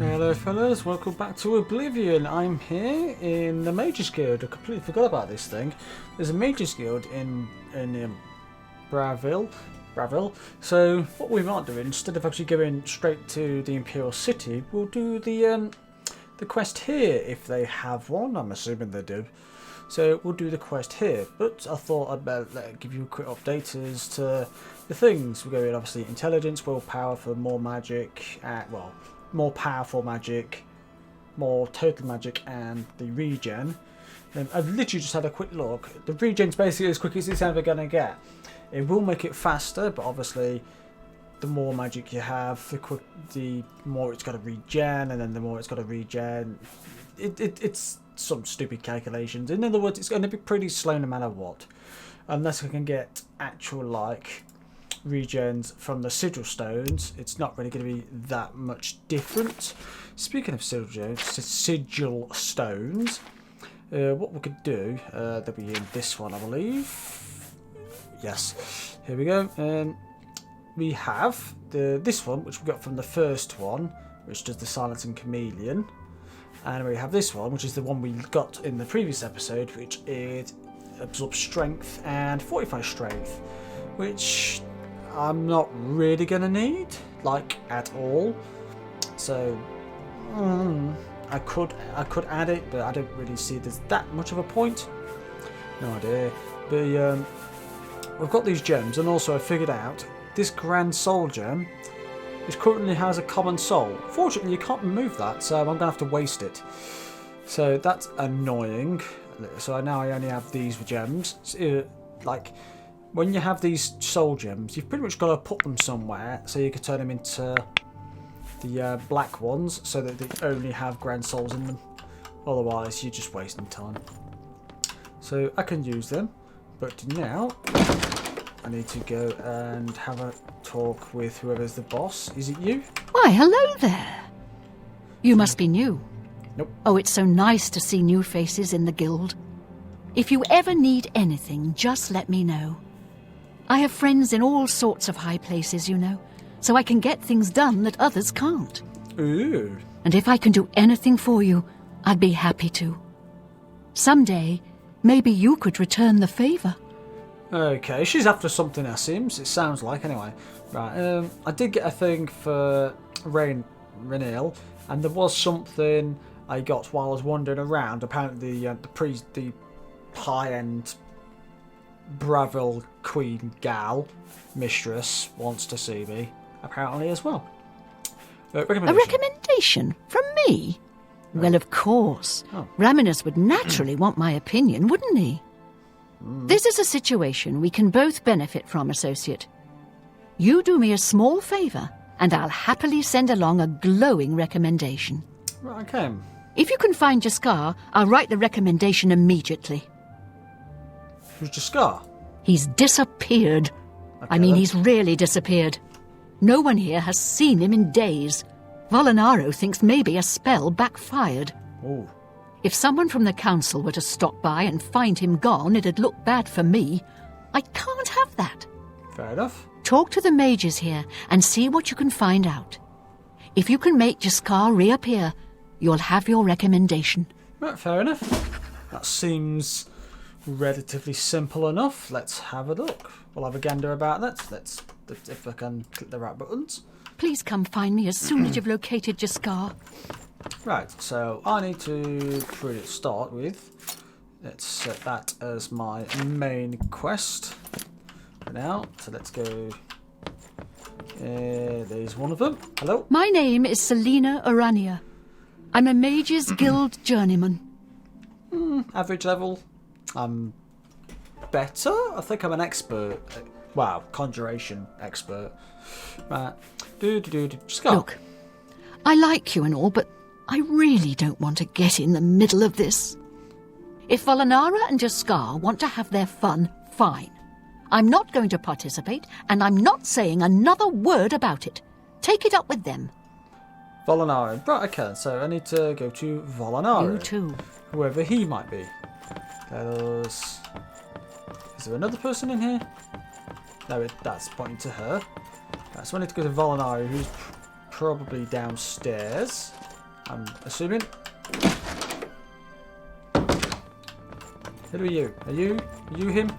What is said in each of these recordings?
Hello fellas, welcome back to Oblivion. I'm here in the Mages Guild. I completely forgot about this thing. There's a Mages Guild in Bravil. So what we might do, instead of actually going straight to the Imperial City, we'll do the quest here if they have one. I'm assuming they do. So we'll do the quest here. But I thought I'd better give you a quick update as to the things. We're going obviously intelligence, willpower for more magic, well, more powerful magic, more total magic, and the regen. I've literally just had a quick look. The regen's basically as quick as it's ever going to get. It will make it faster, but obviously the more magic you have, the more it's got to regen, and then the more it's got to regen. It's some stupid calculations. In other words, it's going to be pretty slow no matter what. Unless I can get actual, like, regens from the sigil stones, it's not really going to be that much different. Speaking of sigil stones, what we could do, they'll be in this one, I believe. Yes, here we go. We have this one, which we got from the first one, which does the silencing chameleon, and we have this one, which is the one we got in the previous episode, which is absorb strength and fortify strength, which I'm not really gonna need, like, at all. So I could add it, but I don't really see there's that much of a point. No idea. But we've got these gems, and also I figured out this Grand Soul gem, which currently has a common soul. Fortunately, you can't remove that, so I'm gonna have to waste it. So that's annoying. So now I only have these gems. Like, when you have these soul gems, you've pretty much got to put them somewhere so you can turn them into the black ones, so that they only have grand souls in them. Otherwise, you're just wasting time. So I can use them, but now I need to go and have a talk with whoever's the boss. Is it you? Why, hello there. You must be new. Nope. Oh, it's so nice to see new faces in the guild. If you ever need anything, just let me know. I have friends in all sorts of high places, you know, so I can get things done that others can't. Ooh. And if I can do anything for you, I'd be happy to. Someday, maybe you could return the favour. Okay, she's after something, it seems. It sounds like, anyway. Right, I did get a thing for Renil, and there was something I got while I was wandering around. Apparently, the high-end Bravil Queen gal mistress wants to see me, apparently, as well. A recommendation from me? Oh. Well, of course. Oh. Raminus would naturally want my opinion, wouldn't he? This is a situation we can both benefit from, associate. You do me a small favour, and I'll happily send along a glowing recommendation. Right, okay. If you can find Jaskar, I'll write the recommendation immediately. Who's Jaskar? He's disappeared. Okay, I mean, he's really disappeared. No one here has seen him in days. Volanaro thinks maybe a spell backfired. Ooh. If someone from the council were to stop by and find him gone, it'd look bad for me. I can't have that. Fair enough. Talk to the mages here and see what you can find out. If you can make Jaskar reappear, you'll have your recommendation. Right, fair enough. That seems relatively simple enough. Let's have a look. We'll have a gander about that. Let's if I can click the right buttons. Please come find me as soon as you've located Jaskar. Right, so I need to start with. Let's set that as my main quest for now. So let's go. There's one of them. Hello. My name is Selina Urania. I'm a Mages Guild journeyman. Average level. I'm better. I think I'm an expert. Wow, conjuration expert. Right. Look, I like you and all, but I really don't want to get in the middle of this. If Volanara and Jaskar want to have their fun, fine. I'm not going to participate, and I'm not saying another word about it. Take it up with them. Volanara. Right, okay, so I need to go to Volanara. You too. Whoever he might be. Is there another person in here? No, that's pointing to her. Right, so I need to go to Volanara, who's probably downstairs. I'm assuming. Who are you? Are you him?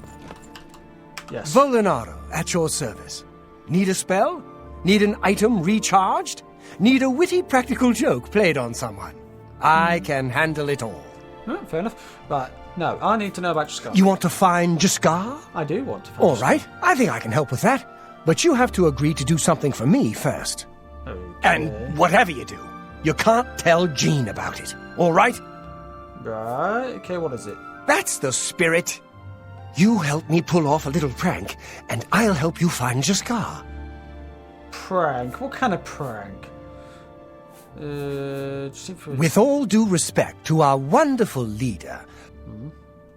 Yes. Volinaro, at your service. Need a spell? Need an item recharged? Need a witty practical joke played on someone? I can handle it all. Oh, fair enough. Right, no, I need to know about Jaskar. You want to find Jaskar? I do want to find All Jaskar. right, I think I can help with that. But you have to agree to do something for me first. Okay. And whatever you do, you can't tell Jean about it. All right? Right, okay, what is it? That's the spirit. You help me pull off a little prank, and I'll help you find Jaskar. Prank? What kind of prank? With all due respect to our wonderful leader,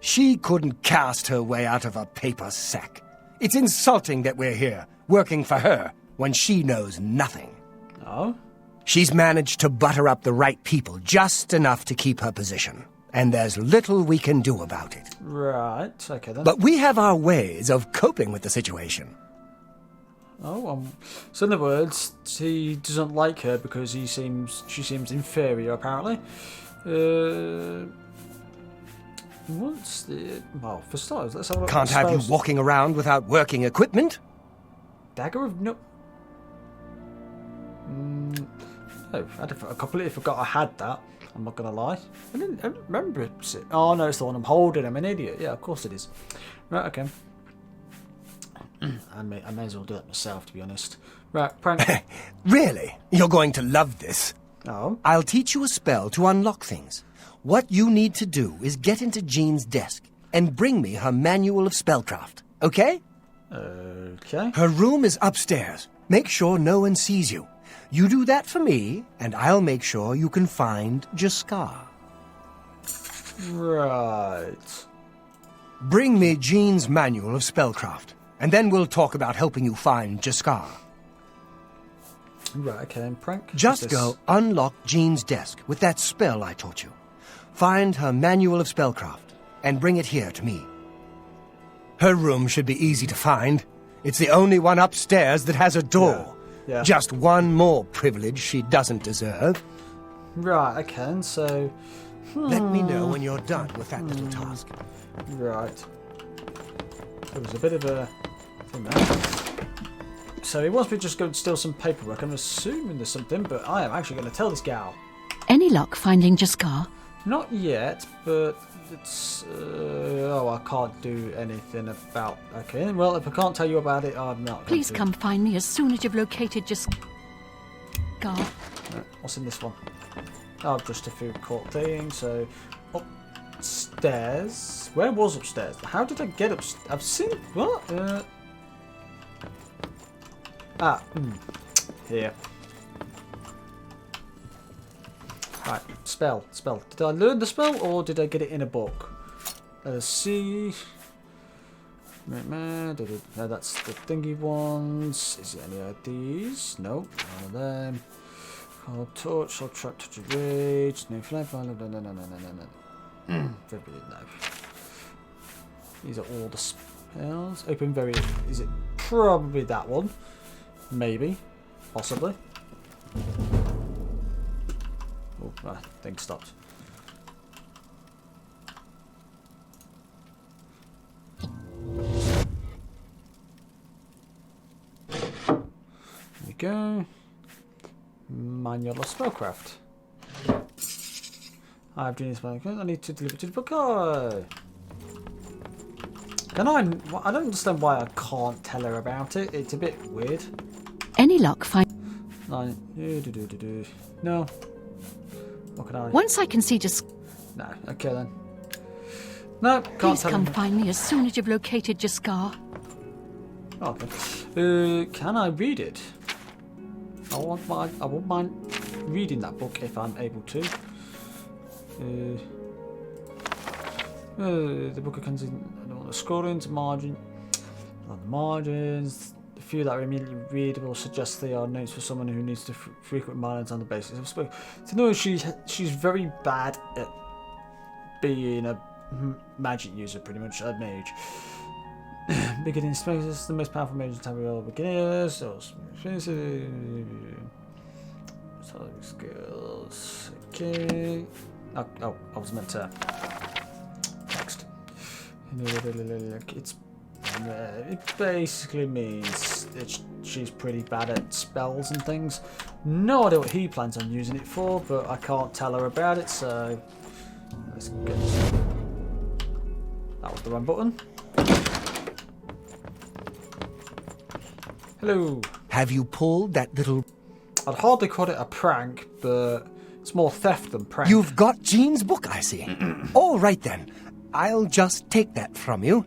she couldn't cast her way out of a paper sack. It's insulting that we're here, working for her, when she knows nothing. Oh? She's managed to butter up the right people just enough to keep her position. And there's little we can do about it. Right, okay then. But we have our ways of coping with the situation. Oh, so in other words, he doesn't like her because she seems inferior, apparently. What's the... Well, for starters, let's have a look. Can't have you walking around without working equipment? Dagger of no... Oh, I completely forgot I had that. I'm not going to lie. I didn't remember it. Oh, no, it's the one I'm holding. I'm an idiot. Yeah, of course it is. Right, okay. I may as well do that myself, to be honest. Right, prank. Really? You're going to love this. Oh? I'll teach you a spell to unlock things. What you need to do is get into Jean's desk and bring me her manual of spellcraft, okay? Okay. Her room is upstairs. Make sure no one sees you. You do that for me, and I'll make sure you can find Jaskar. Right. Bring me Jean's manual of spellcraft, and then we'll talk about helping you find Jaskar. Right, okay, and prank? Just go unlock Jean's desk with that spell I taught you. Find her manual of spellcraft, and bring it here to me. Her room should be easy to find. It's the only one upstairs that has a door. Yeah. Just one more privilege she doesn't deserve. Right, okay, and so... Let me know when you're done with that little task. Right. There was a bit of a thing there. So he wants me to just go and steal some paperwork. I'm assuming there's something, but I am actually going to tell this gal. Any luck finding Jaskar? Not yet, but it's... oh, I can't do anything about... Okay, well, if I can't tell you about it, I'm not going Please to. come find me as soon as you've located Jaskar. What's in this one? Oh, just a few court things, so... Upstairs? Where was upstairs? How did I get upstairs? I've seen... What? Here. Right, spell. Did I learn the spell or did I get it in a book? Let's see. No, that's the thingy ones. Is there any of these? Nope, none of them. Cold touch, soul trap, touch of rage, no flame, no. Very no. These are all the spells. Open very. Is it probably that one? Maybe, possibly. Oh, my thing stopped. There we go. Manual of spellcraft. I've done this. I need to deliver to the book. Oh. Can I don't understand why I can't tell her about it. It's a bit weird. Any luck find... No. What can I... Once I can see just... No. Okay then. No, can't Please tell come him. find me as soon as you've located Jaskar. Okay. Can I read it? I won't mind reading that book if I'm able to. The book contains the scorings, margin, on the margins. The few that are immediately readable suggest they are notes for someone who needs to frequent minds on the basis of spell. To know she's very bad at being a magic user, pretty much a mage. Beginning spaces, the most powerful mages have all beginners. So skills. Okay. Oh, I was meant to. Text. It basically means that she's pretty bad at spells and things. No idea what he plans on using it for, but I can't tell her about it, so let's get this. That was the wrong button. Hello. Have you pulled that little... I'd hardly call it a prank, but it's more theft than prank. You've got Jean's book, I see. All right then. I'll just take that from you.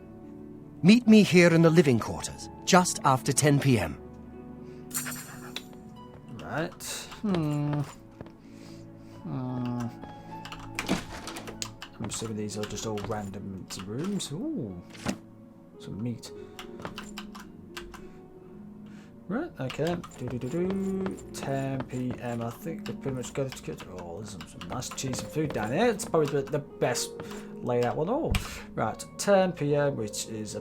Meet me here in the living quarters, just after 10 p.m. Right. I'm assuming these are just all random rooms. Ooh. Some meat. Right, okay. 10 p.m. I think we pretty much got to. Oh, there's some nice cheese and food down here. It's probably the best layout one all. Right, 10 p.m., which is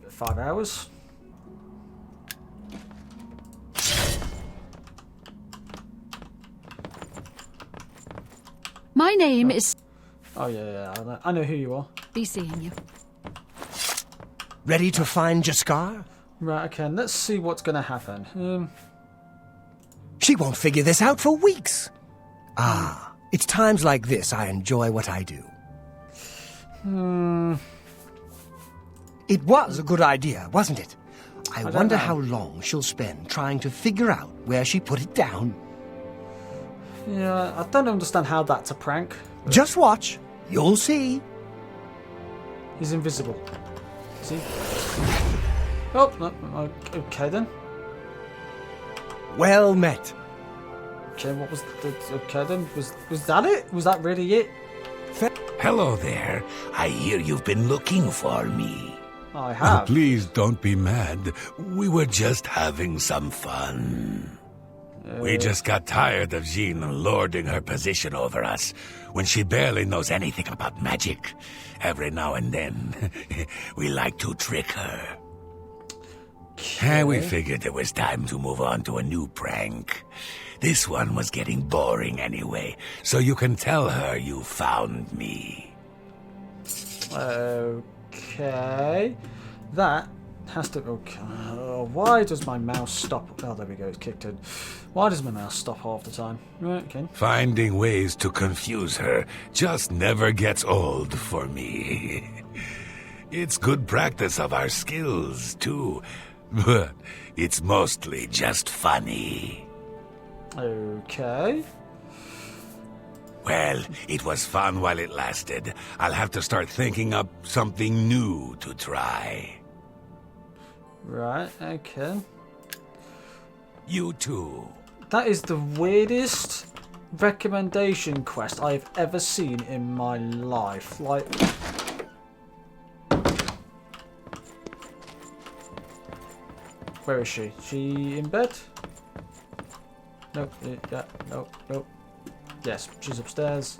5 hours. My name is... Oh yeah, I know who you are. Be seeing you. Ready to find Jaskar? Right, okay, let's see what's going to happen. She won't figure this out for weeks. Ah, it's times like this I enjoy what I do. It was a good idea, wasn't it? I wonder how long she'll spend trying to figure out where she put it down. Yeah, I don't understand how that's a prank. Just watch. You'll see. He's invisible. See? Oh, no, okay then. Well met. Okay, what was the... Okay then, was that it? Was that really it? Hello there. I hear you've been looking for me. I have. Please don't be mad. We were just having some fun. We just got tired of Jean lording her position over us when she barely knows anything about magic. Every now and then, we like to trick her. Okay. We figured it was time to move on to a new prank. This one was getting boring anyway, so you can tell her you found me. Okay. That has to... Okay. Why does my mouse stop? Oh, there we go. It's kicked in. Why does my mouse stop half the time? Right, okay. Finding ways to confuse her just never gets old for me. It's good practice of our skills, too. But it's mostly just funny. Okay. Well, it was fun while it lasted. I'll have to start thinking up something new to try. Right, okay. You too. That is the weirdest recommendation quest I've ever seen in my life. Like... Where is she? She in bed? Nope. Yeah. Nope. Yes, she's upstairs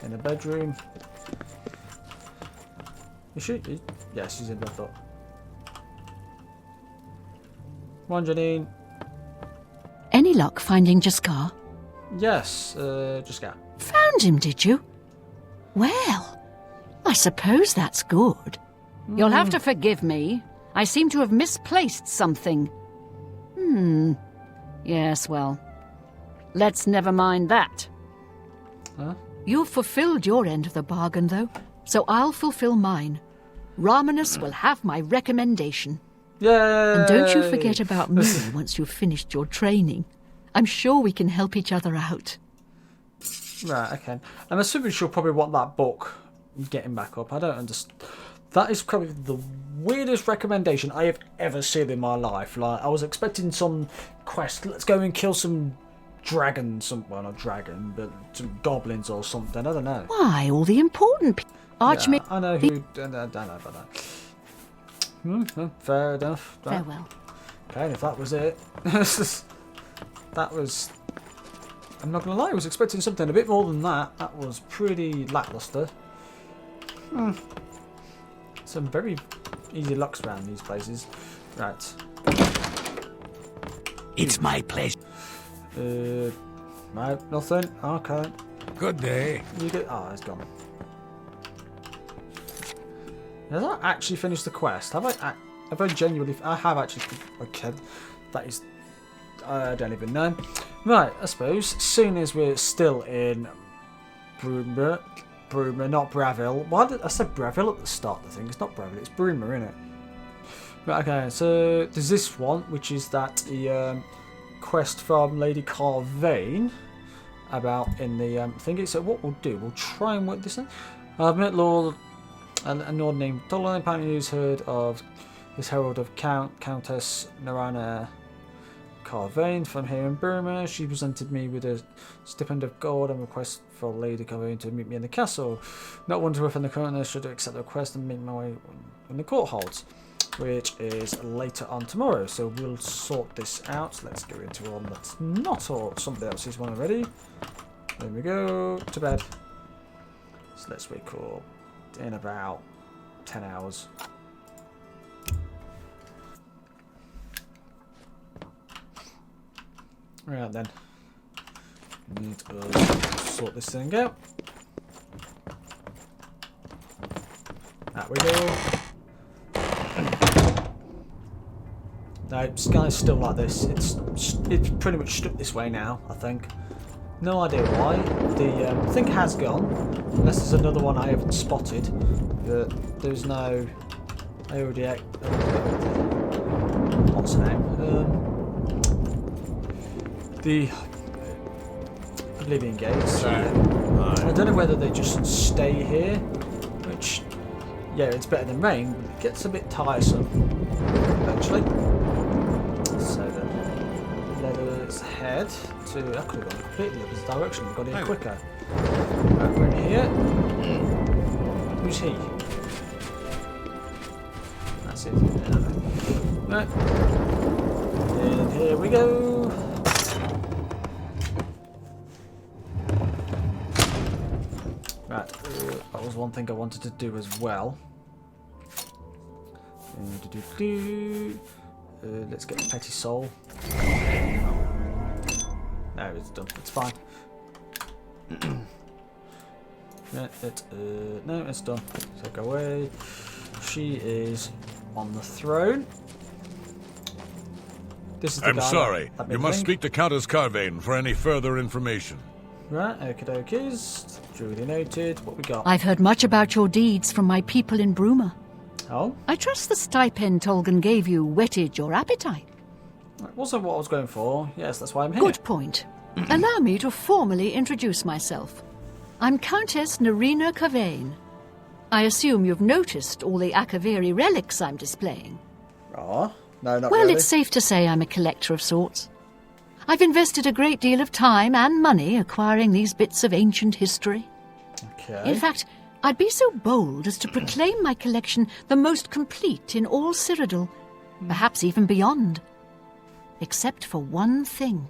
in the bedroom. Is she? Yes, she's in bed. Come on, Janine. Any luck finding Jaskar? Yes, just go. Found him, did you? Well, I suppose that's good. You'll have to forgive me. I seem to have misplaced something. Yes, well, let's never mind that. Huh? You've fulfilled your end of the bargain, though, so I'll fulfill mine. Raminus will have my recommendation. Yay! And don't you forget about me once you've finished your training. I'm sure we can help each other out. Right, okay. I'm assuming she'll probably want that book getting back up. I don't understand. That is probably the weirdest recommendation I have ever seen in my life. Like, I was expecting some quest. Let's go and kill some dragons. Well, not dragon, but some goblins or something. I don't know. Why, all the important people. Yeah, I know who... I don't know about that. Fair enough. Farewell. Okay, if that was it. That was... I'm not going to lie, I was expecting something a bit more than that. That was pretty lackluster. Some very easy locks around these places. Right. It's my pleasure. No, nothing. Okay. Good day. You get. Oh, it's gone. Has I actually finished the quest? Have I genuinely? I have actually. Okay, that is. I don't even know. Right, I suppose. Soon as we're still in Bruma, not Bravil. Why did I said Bravil at the start of the thing? It's not Bravil. It's Bruma, isn't it? Right. Okay. So there's this one, which is that the quest from Lady Carvane about in the thingy. So what we'll do, we'll try and work this in. I've met Lord. A Nord named Dolan, apparently who's heard of this herald of Countess Narana Carvane from here in Burma. She presented me with a stipend of gold and request for Lady Carvane to meet me in the castle. Not one to within the coroner should accept the request and make my way when the court holds, which is later on tomorrow. So we'll sort this out. Let's go into one that's not or somebody else's one already. There we go. To bed. So let's recall. In about 10 hours. Right then. We need to sort this thing out. There we go. No, Sky's still like this. It's pretty much stuck this way now, I think. No idea why. The thing has gone, unless there's another one I haven't spotted. But there's no. I already. What's the name? The Oblivion gates. I don't know whether they just stay here, which, yeah, it's better than rain, but it gets a bit tiresome eventually. So then, let's head to. I could have gone completely the opposite direction. We got in quicker. Right, we're in here. Who's he? That's it. Right. And here we go. Right. That was one thing I wanted to do as well. Let's get the petty soul. No, it's done. It's fine. No, it's done. So go away. She is on the throne. This is the I'm guy sorry. that You must speak to Countess Carvane for any further information. Right, okie dokies. Duly noted. What we got? I've heard much about your deeds from my people in Bruma. Oh? I trust the stipend Tolgan gave you whetted your appetite. That wasn't what I was going for. Yes, that's why I'm here. Good point. Allow me to formally introduce myself. I'm Countess Narina Carvane. I assume you've noticed all the Akaviri relics I'm displaying. Oh, no, not Well, really. it's safe to say I'm a collector of sorts. I've invested a great deal of time and money acquiring these bits of ancient history. Okay. In fact, I'd be so bold as to proclaim my collection the most complete in all Cyrodiil, perhaps even beyond. Except for one thing.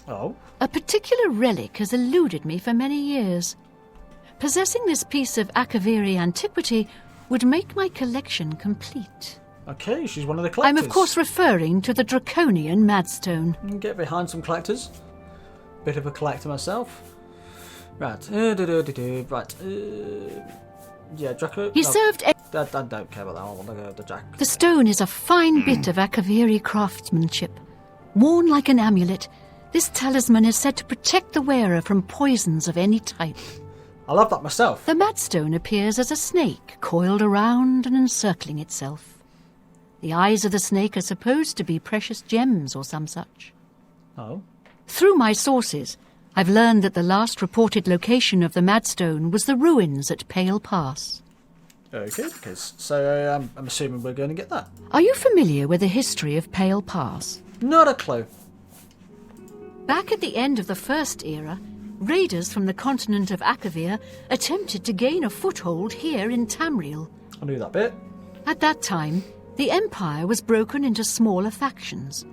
Oh? A particular relic has eluded me for many years. Possessing this piece of Akaviri antiquity would make my collection complete. Okay, she's one of the collectors. I'm of course referring to the draconian Madstone. Get behind some collectors. Bit of a collector myself. Right. Right. Yeah, Draco. He served... I don't care about that. I want to go with the Jack. The stone is a fine bit of Akaviri craftsmanship. Worn like an amulet, this talisman is said to protect the wearer from poisons of any type. I love that myself. The Madstone appears as a snake, coiled around and encircling itself. The eyes of the snake are supposed to be precious gems or some such. Oh? Through my sources, I've learned that the last reported location of the Madstone was the ruins at Pale Pass. Okay, so I'm assuming we're going to get that. Are you familiar with the history of Pale Pass? Not a clue. Back at the end of the First Era, raiders from the continent of Akavir attempted to gain a foothold here in Tamriel. I knew that bit. At that time, the Empire was broken into smaller factions.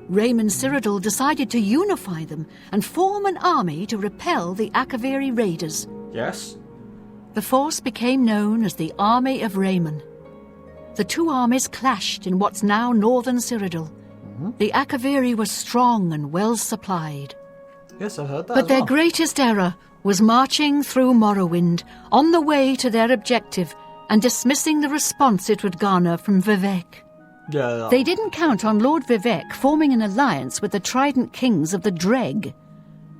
Raymond Cyrodiil decided to unify them and form an army to repel the Akaviri raiders. Yes. The force became known as the Army of Raymond. The two armies clashed in what's now northern Cyrodiil. The Akaviri were strong and well supplied, Yes, I've heard that But as their well. greatest error was marching through Morrowind on the way to their objective and dismissing the response it would garner from Vivek. Yeah. They didn't count on Lord Vivek forming an alliance with the Trident Kings of the Dreg.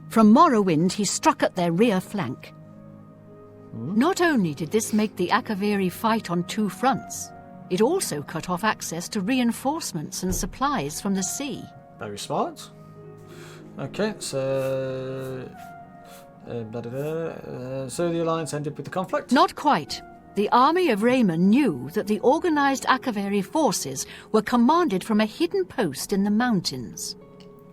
From Morrowind, he struck at their rear flank. Not only did this make the Akaviri fight on two fronts, it also cut off access to reinforcements and supplies from the sea. Very smart. Okay, so... so the alliance ended with the conflict? Not quite. The army of Raymond knew that the organized Akaviri forces were commanded from a hidden post in the mountains.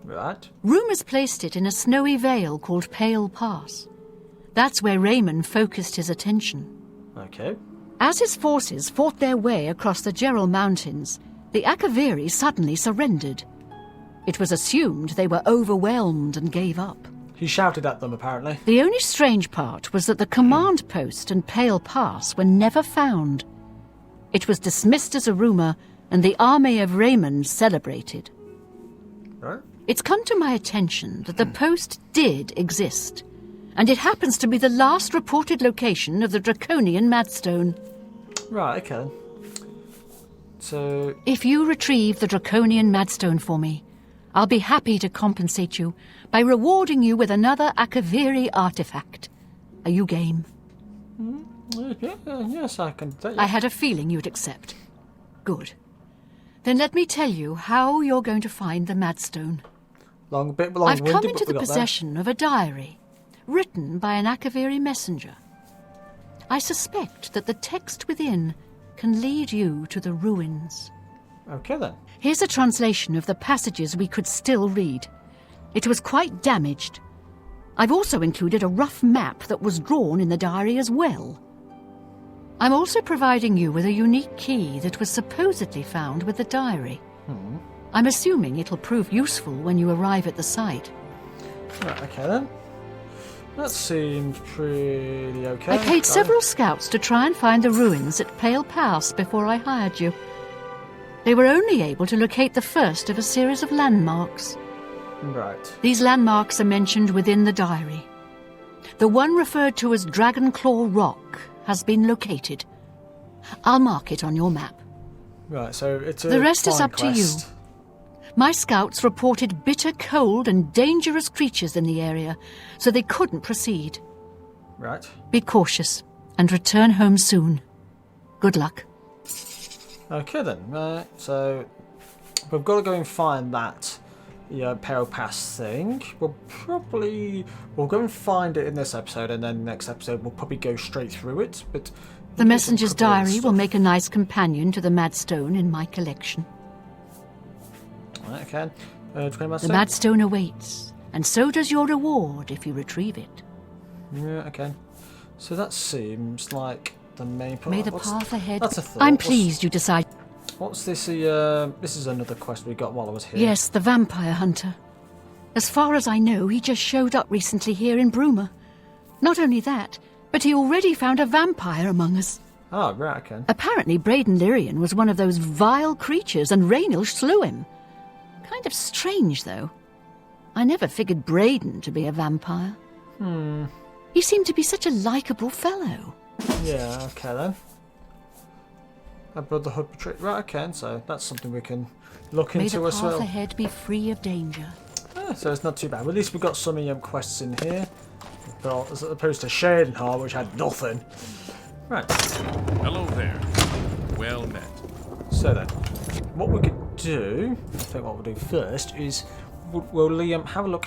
Right. Rumours placed it in a snowy vale called Pale Pass. That's where Raymond focused his attention. Okay. As his forces fought their way across the Gerald Mountains, the Akaviri suddenly surrendered. It was assumed they were overwhelmed and gave up. He shouted at them, apparently. The only strange part was that the command post and Pale Pass were never found. It was dismissed as a rumour, and the army of Raymond celebrated. Right. It's come to my attention that the post did exist, and it happens to be the last reported location of the Draconian Madstone. Right, okay. So... If you retrieve the Draconian Madstone for me, I'll be happy to compensate you by rewarding you with another Akaviri artifact. Are you game? Yes, I can... I had a feeling you'd accept. Good. Then let me tell you how you're going to find the Madstone. I've come into the possession of a diary, written by an Akaviri messenger. I suspect that the text within can lead you to the ruins. Okay, then. Here's a translation of the passages we could still read. It was quite damaged. I've also included a rough map that was drawn in the diary as well. I'm also providing you with a unique key that was supposedly found with the diary. I'm assuming it'll prove useful when you arrive at the site. Right, okay then. That seemed pretty okay. I paid several scouts to try and find the ruins at Pale Pass before I hired you. They were only able to locate the first of a series of landmarks. Right. These landmarks are mentioned within the diary. The one referred to as Dragonclaw Rock has been located. I'll mark it on your map. Right, so it's a The rest is up quest. to you. My scouts reported bitter cold and dangerous creatures in the area, so they couldn't proceed. Right. Be cautious and return home soon. Good luck. Okay then. Right, so we've got to go and find that Pale Pass thing. We'll go and find it in this episode, and then next episode we'll probably go straight through it. But the messenger's diary will make a nice companion to the Madstone in my collection. Okay. The Madstone awaits, and so does your reward if you retrieve it. Yeah, okay. So that seems like the main part. May the path ahead... That's a thought. I'm pleased you decide... What's this? This is another quest we got while I was here. Yes, the vampire hunter. As far as I know, he just showed up recently here in Bruma. Not only that, but he already found a vampire among us. Oh, right, okay. Apparently Braden Lyrian was one of those vile creatures and Raynil slew him. Kind of strange, though. I never figured Braden to be a vampire. He seemed to be such a likeable fellow. Yeah, okay then. A Brotherhood Betrayal. Right, okay, so that's something we can look into as well. May the path ahead be free of danger. So it's not too bad. Well, at least we've got some quests in here. But as opposed to Shadenhar, which had nothing. Right. Hello there. Well met. So then, what we could do, I think what we'll do first is we'll Liam have a look,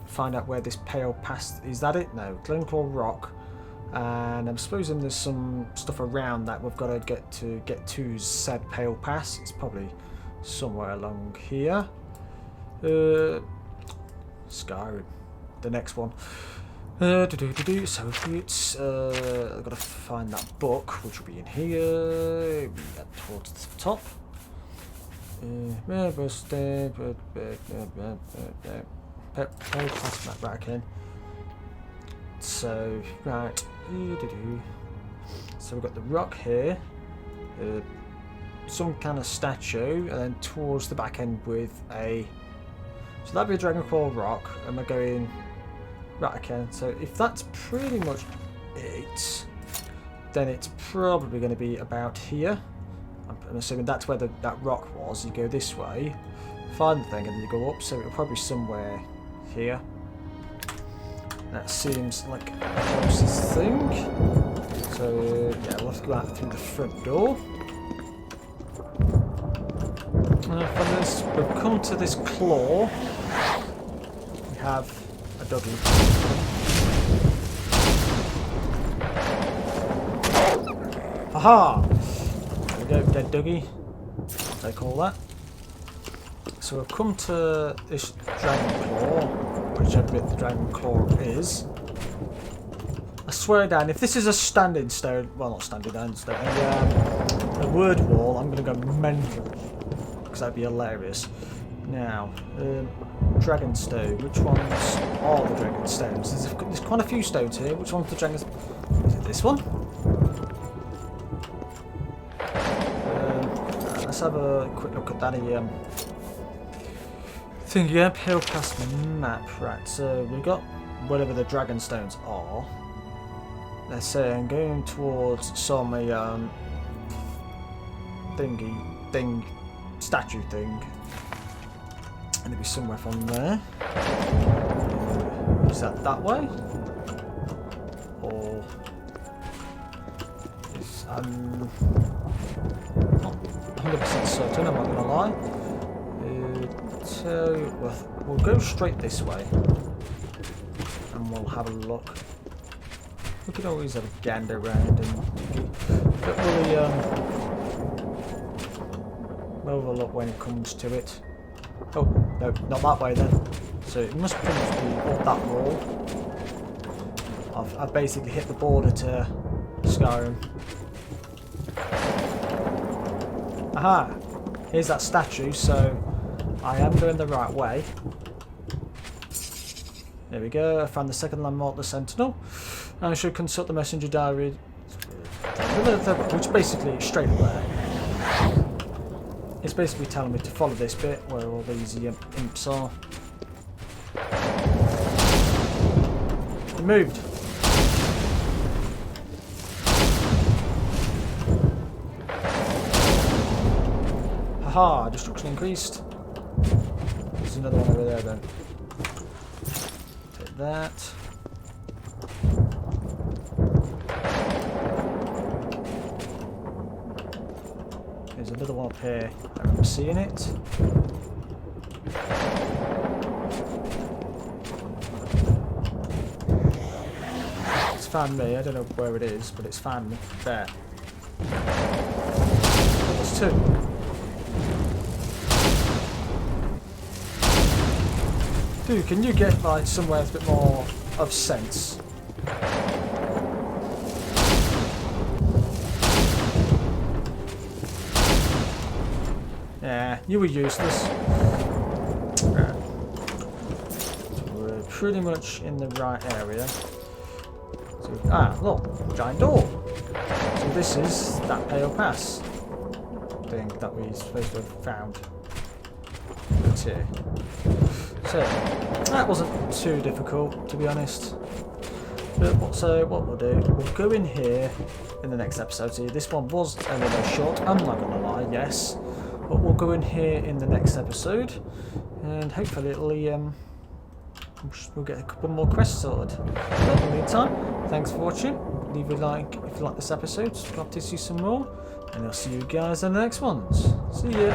find out where this Pale Pass is. That it? No, Glenclaw Rock, and I'm supposing there's some stuff around that we've got to get to said Pale Pass. It's probably somewhere along here. Skyrim, the next one. So it's I've got to find that book, which will be in here, towards the top. Pass that back in. So right, so we've got the rock here, some kind of statue, and then towards the back end with a. So that'd be a Dragonclaw Rock, and we're going Right, okay, so if that's pretty much it, then it's probably going to be about here. I'm assuming that's where that rock was. You go this way, find the thing, and then you go up, so it'll probably be somewhere here. That seems like the closest thing. So, yeah, we'll have to go out through the front door. From this, we've come to this claw. We have a doggy. Haha! There we go, dead doggy. Take all that. So we've come to this dragon claw, whichever bit the dragon claw is. I swear down, if this is a standing stone, well not standing down stone, a word wall, I'm going to go mental. Because that'd be hilarious. Now, dragon stone, which ones are the dragon stones? There's quite a few stones here, which one's the dragon? Is it this one? Let's have a quick look at that thing again, pale past the map. Right, so we've got whatever the dragon stones are. Let's say I'm going towards some statue thing. And it'll be somewhere from there. Is that way? Or is not 100% certain, I'm not gonna lie. So we'll go straight this way. And we'll have a look. We could always have a gander around and but we'll overlook when it comes to it. Oh, no, not that way then. So it must pretty much be up that wall. I've basically hit the border to Skyrim. Aha! Here's that statue, so I am going the right way. There we go, I found the second landmark, the Sentinel. I should consult the messenger diary, which basically is straight there. It's basically telling me to follow this bit where all these imps are. They moved. Haha, destruction increased. There's another one over there then. Take that. There's another one up here. I remember seeing it. It's found me. I don't know where it is, but it's found me. There. There's two. Dude, can you get like somewhere with a bit more of sense? Yeah, you were useless. Right. So we're pretty much in the right area. So, look, giant door. So this is that pale pass thing that we're supposed to have found. It's here. So that wasn't too difficult, to be honest. But so what we'll do, we'll go in here in the next episode. See, this one was a little short. I'm not gonna lie, yes. But we'll go in here in the next episode, and hopefully it'll we'll get a couple more quests sorted. But in the meantime, thanks for watching. Leave a like if you like this episode. Subscribe to see some more, and I'll see you guys in the next ones. See ya.